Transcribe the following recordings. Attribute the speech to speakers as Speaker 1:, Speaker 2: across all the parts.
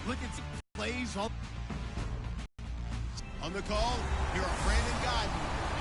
Speaker 1: Look at the plays on the call. Here are Brandon Godden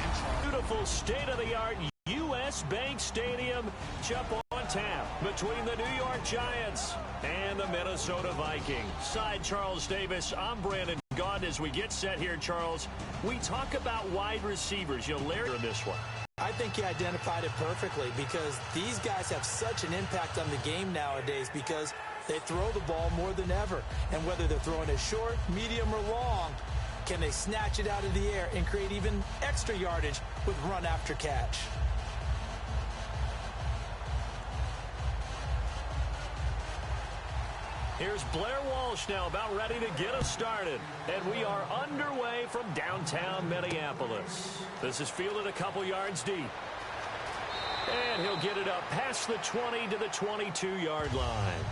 Speaker 1: and Charles.
Speaker 2: Beautiful state-of-the-art U.S. Bank Stadium up on tap between the New York Giants and the Minnesota Vikings. Side Charles Davis, I'm Brandon Godden. As we get set here, Charles, we talk about wide receivers. You'll layer in this one.
Speaker 3: I think you identified it perfectly because these guys have such an impact on the game nowadays because they throw the ball more than ever. And whether they're throwing it short, medium, or long, can they snatch it out of the air and create even extra yardage with run after catch?
Speaker 2: Here's Blair Walsh now about ready to get us started. And we are underway from downtown Minneapolis. This is fielded a couple yards deep. And he'll get it up past the 20 to the 22-yard line.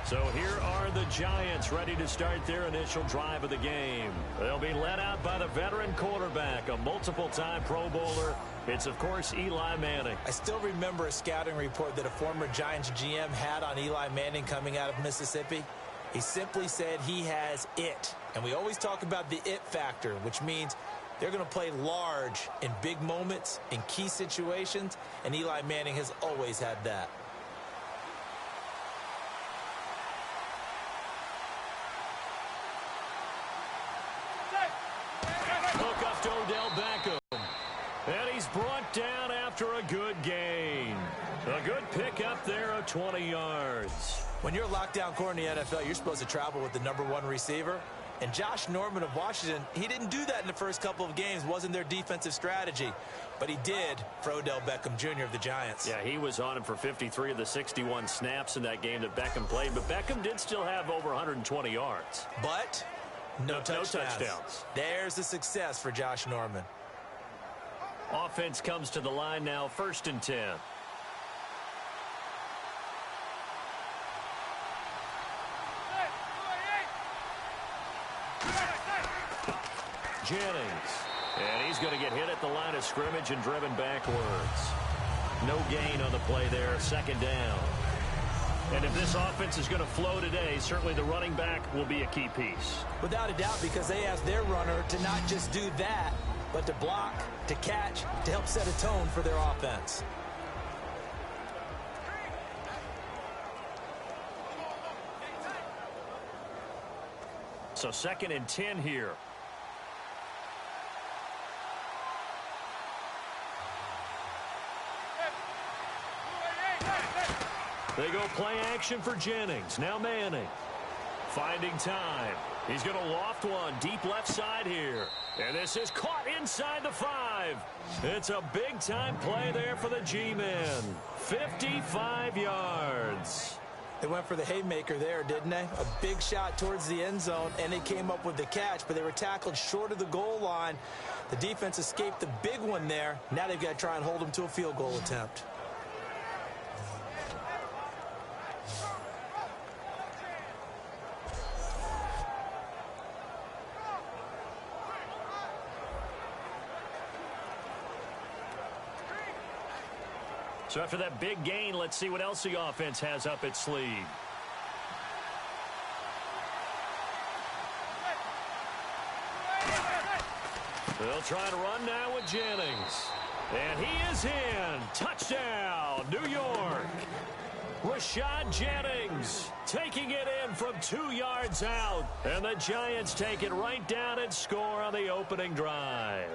Speaker 2: So here are the Giants ready to start their initial drive of the game. They'll be led out by the veteran quarterback, a multiple-time Pro Bowler. It's, of course, Eli Manning.
Speaker 3: I still remember a scouting report that a former Giants GM had on Eli Manning coming out of Mississippi. He simply said he has it. And we always talk about the it factor, which means they're going to play large in big moments, in key situations, and Eli Manning has always had that.
Speaker 2: Hook up to Odell Beckham. And he's brought down after a good gain. A good pickup there of 20 yards.
Speaker 3: When you're a lockdown corner in the NFL, you're supposed to travel with the #1 receiver. And Josh Norman of Washington, he didn't do that in the first couple of games. Wasn't their defensive strategy. But he did for Odell Beckham Jr. of the Giants.
Speaker 2: Yeah, he was on him for 53 of the 61 snaps in that game that Beckham played. But Beckham did still have over 120 yards.
Speaker 3: But no touchdowns. There's the success for Josh Norman.
Speaker 2: Offense comes to the line now, 1st and 10. Jennings. And he's going to get hit at the line of scrimmage and driven backwards. No gain on the play there, 2nd down. And if this offense is going to flow today, certainly the running back will be a key piece.
Speaker 3: Without a doubt, because they asked their runner to not just do that, but to block, to catch, to help set a tone for their offense.
Speaker 2: So 2nd and 10 here. They go play action for Jennings. Now Manning. Finding time. He's going to loft one deep left side here. And this is caught inside the 5. It's a big-time play there for the G-men. 55 yards.
Speaker 3: They went for the haymaker there, didn't they? A big shot towards the end zone, and they came up with the catch, but they were tackled short of the goal line. The defense escaped the big one there. Now they've got to try and hold them to a field goal attempt.
Speaker 2: So after that big gain, let's see what else the offense has up its sleeve. They'll try to run now with Jennings. And he is in. Touchdown, New York. Rashad Jennings taking it in from 2 yards out. And the Giants take it right down and score on the opening drive.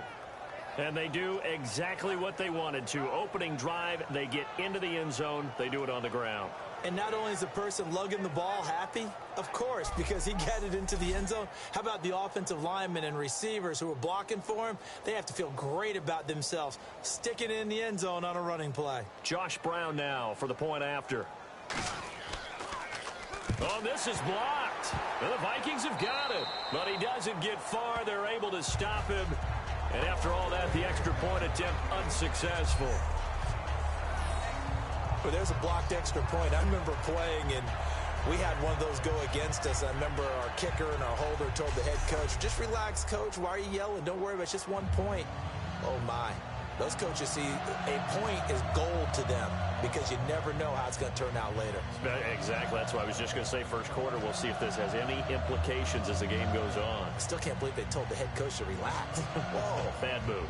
Speaker 2: And they do exactly what they wanted to. Opening drive, they get into the end zone. They do it on the ground.
Speaker 3: And not only is the person lugging the ball happy, of course, because he got it into the end zone. How about the offensive linemen and receivers who are blocking for him? They have to feel great about themselves, sticking it in the end zone on a running play.
Speaker 2: Josh Brown now for the point after. Oh, this is blocked. Well, the Vikings have got it, but he doesn't get far. They're able to stop him. And after all that, the extra point attempt unsuccessful.
Speaker 3: Well, there's a blocked extra point. I remember playing, and we had one of those go against us. I remember our kicker and our holder told the head coach, just relax, coach. Why are you yelling? Don't worry about it. It's just 1 point. Oh, my. Those coaches see a point is gold to them because you never know how it's going to turn out later.
Speaker 2: Exactly. That's why I was just going to say first quarter. We'll see if this has any implications as the game goes on.
Speaker 3: I still can't believe they told the head coach to relax.
Speaker 2: Whoa. Bad move.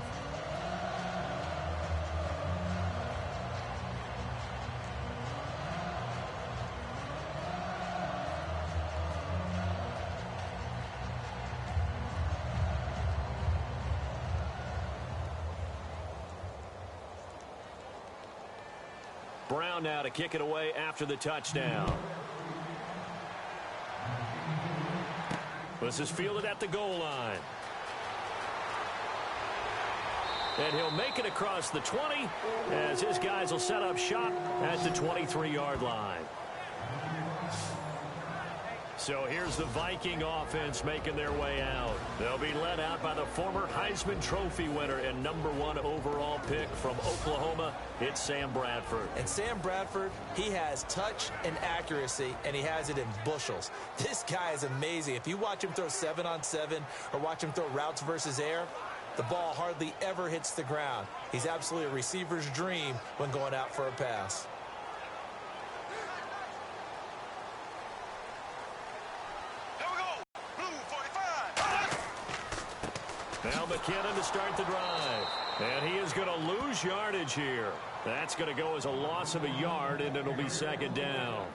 Speaker 2: Brown now to kick it away after the touchdown. This is fielded at the goal line. And he'll make it across the 20 as his guys will set up shop at the 23-yard line. So here's the Viking offense making their way out. They'll be led out by the former Heisman Trophy winner and #1 overall pick from Oklahoma. It's Sam Bradford.
Speaker 3: And Sam Bradford, he has touch and accuracy, and he has it in bushels. This guy is amazing. If you watch him throw 7-on-7 or watch him throw routes versus air, the ball hardly ever hits the ground. He's absolutely a receiver's dream when going out for a pass.
Speaker 2: Now McKinnon to start the drive. And he is going to lose yardage here. That's going to go as a loss of a yard, and it'll be second down.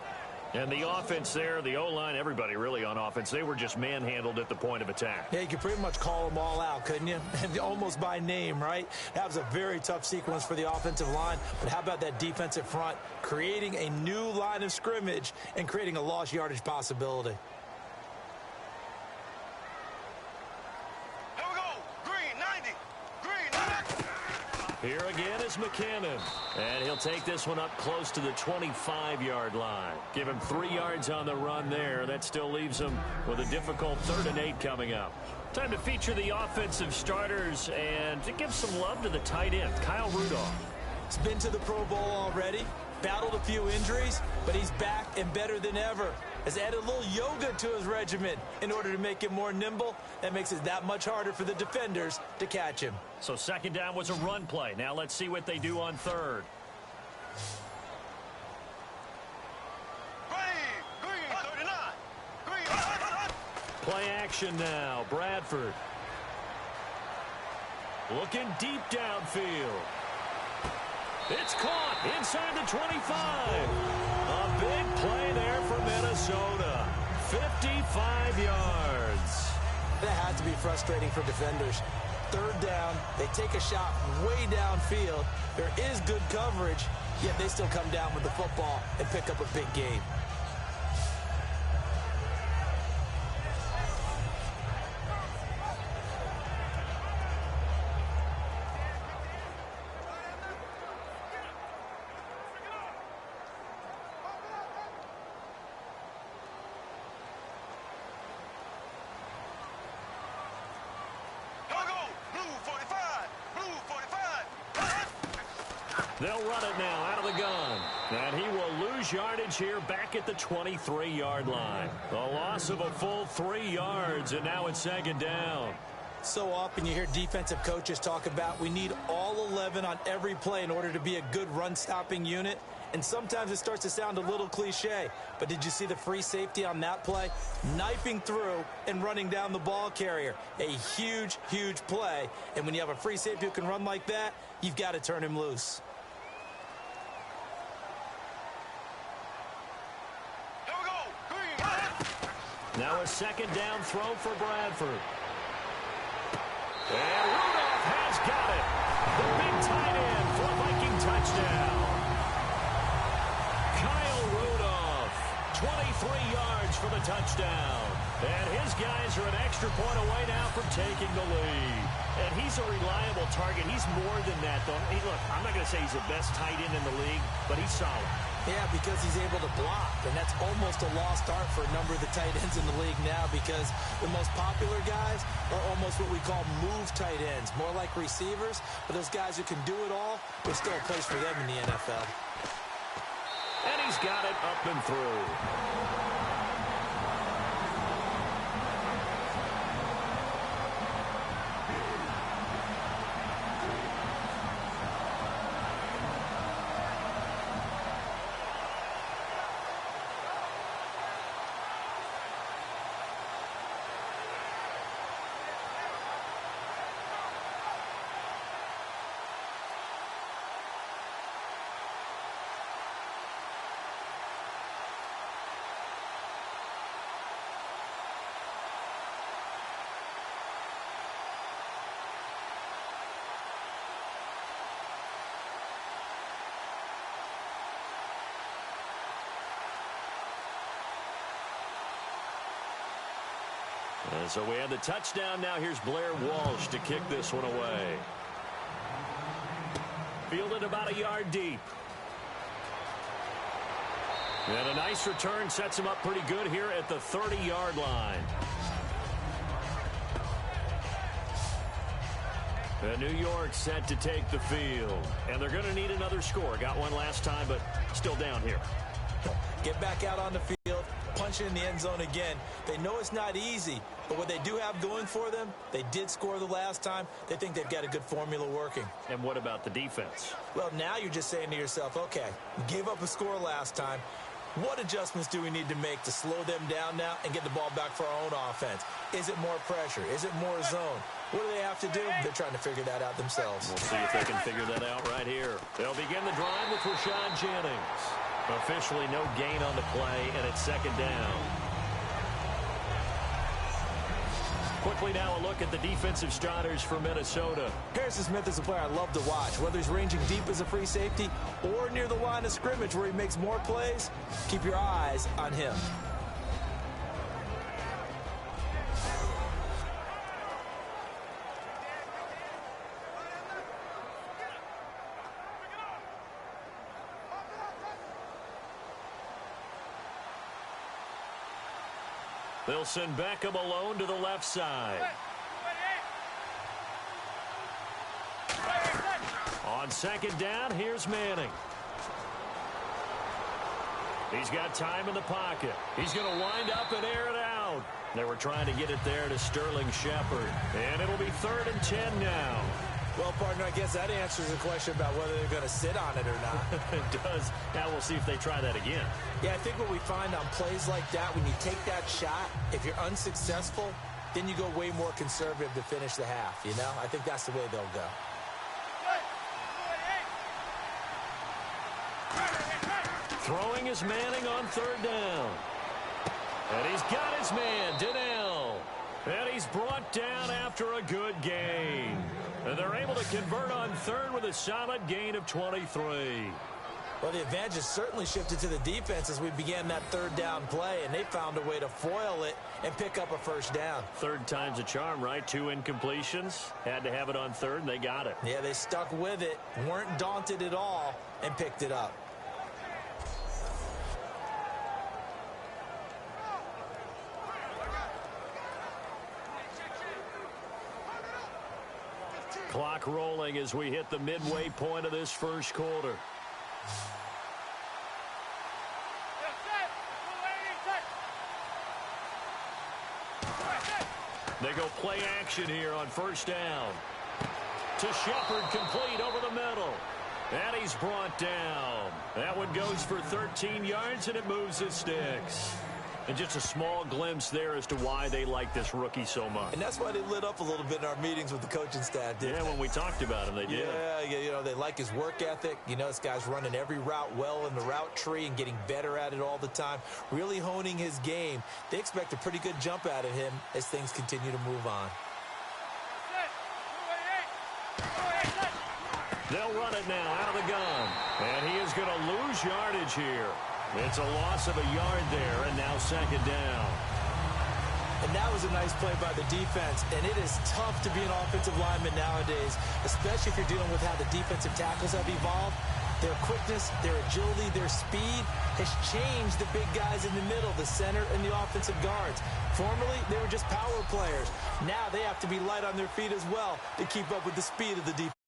Speaker 2: And the offense there, the O-line, everybody really on offense, they were just manhandled at the point of attack.
Speaker 3: Yeah, you could pretty much call them all out, couldn't you? Almost by name, right? That was a very tough sequence for the offensive line. But how about that defensive front creating a new line of scrimmage and creating a lost yardage possibility?
Speaker 2: Here again is McKinnon. And he'll take this one up close to the 25-yard line. Give him 3 yards on the run there. That still leaves him with a difficult 3rd and 8 coming up. Time to feature the offensive starters and to give some love to the tight end, Kyle Rudolph.
Speaker 3: He's been to the Pro Bowl already, battled a few injuries, but he's back and better than ever. Has added a little yoga to his regimen in order to make him more nimble. That makes it that much harder for the defenders to catch him.
Speaker 2: So second down was a run play. Now let's see what they do on 3rd. Play action now. Bradford. Looking deep downfield. It's caught inside the 25. A big play there for Minnesota. 55 yards.
Speaker 3: That has to be frustrating for defenders. 3rd down, they take a shot way downfield. There is good coverage, yet they still come down with the football and pick up a big gain.
Speaker 2: They'll run it now out of the gun. And he will lose yardage here back at the 23-yard line. A loss of a full 3 yards, and now it's second down.
Speaker 3: So often you hear defensive coaches talk about we need all 11 on every play in order to be a good run-stopping unit. And sometimes it starts to sound a little cliche. But did you see the free safety on that play? Knifing through and running down the ball carrier. A huge, huge play. And when you have a free safety who can run like that, you've got to turn him loose.
Speaker 2: Now a second down throw for Bradford. And Rudolph has got it. The big tight end for a Viking touchdown. Kyle Rudolph, 23 yards for the touchdown. And his guys are an extra point away now from taking the lead. And he's a reliable target. He's more than that, though. Hey, look, I'm not going to say he's the best tight end in the league, but he's solid.
Speaker 3: Yeah, because he's able to block, and that's almost a lost art for a number of the tight ends in the league now because the most popular guys are almost what we call move tight ends, more like receivers, but those guys who can do it all, there's still a place for them in the NFL.
Speaker 2: And he's got it up and through. And so we have the touchdown. Now here's Blair Walsh to kick this one away. Fielded about a yard deep. And a nice return sets him up pretty good here at the 30-yard line. And New York set to take the field. And they're going to need another score. Got one last time, but still down here.
Speaker 3: Get back out on the field, punch it in the end zone again. They know it's not easy, but what they do have going for them, they did score the last time. They think they've got a good formula working.
Speaker 2: And what about the defense?
Speaker 3: Well, now you're just saying to yourself, okay, gave up a score last time. What adjustments do we need to make to slow them down now and get the ball back for our own offense? Is it more pressure? Is it more zone? What do they have to do? They're trying to figure that out themselves.
Speaker 2: We'll see if they can figure that out right here. They'll begin the drive with Rashad Jennings. Officially no gain on the play, and it's second down. Quickly now a look at the defensive starters for Minnesota.
Speaker 3: Harrison Smith is a player I love to watch. Whether he's ranging deep as a free safety or near the line of scrimmage where he makes more plays, keep your eyes on him.
Speaker 2: They'll send Beckham alone to the left side. On second down, here's Manning. He's got time in the pocket. He's going to wind up and air it out. They were trying to get it there to Sterling Shepard. And it'll be 3rd and 10 now.
Speaker 3: Well, partner, I guess that answers the question about whether they're going to sit on it or not.
Speaker 2: It does. Now we'll see if they try that again.
Speaker 3: Yeah, I think what we find on plays like that, when you take that shot, if you're unsuccessful, then you go way more conservative to finish the half, you know? I think that's the way they'll go.
Speaker 2: Throwing is Manning on 3rd down. And he's got his man, Donnell. And he's brought down after a good gain. And they're able to convert on 3rd with a solid gain of 23.
Speaker 3: Well, the advantage has certainly shifted to the defense as we began that 3rd down play, and they found a way to foil it and pick up a 1st down.
Speaker 2: 3rd time's a charm, right? 2 incompletions. Had to have it on 3rd, and they got it.
Speaker 3: Yeah, they stuck with it, weren't daunted at all, and picked it up.
Speaker 2: Clock rolling as we hit the midway point of this first quarter. They go play action here on 1st down. To Shepard, complete over the middle. And he's brought down. That one goes for 13 yards, and it moves his sticks. And just a small glimpse there as to why they like this rookie so much.
Speaker 3: And that's why they lit up a little bit in our meetings with the coaching staff, didn't they?
Speaker 2: When we talked about him, they did.
Speaker 3: Yeah, you know, they like his work ethic. You know, this guy's running every route well in the route tree and getting better at it all the time, really honing his game. They expect a pretty good jump out of him as things continue to move on.
Speaker 2: They'll run it now out of the gun. And he is going to lose yardage here. It's a loss of a yard there, and now 2nd down.
Speaker 3: And that was a nice play by the defense, and it is tough to be an offensive lineman nowadays, especially if you're dealing with how the defensive tackles have evolved. Their quickness, their agility, their speed has changed the big guys in the middle, the center, and the offensive guards. Formerly, they were just power players. Now they have to be light on their feet as well to keep up with the speed of the defense.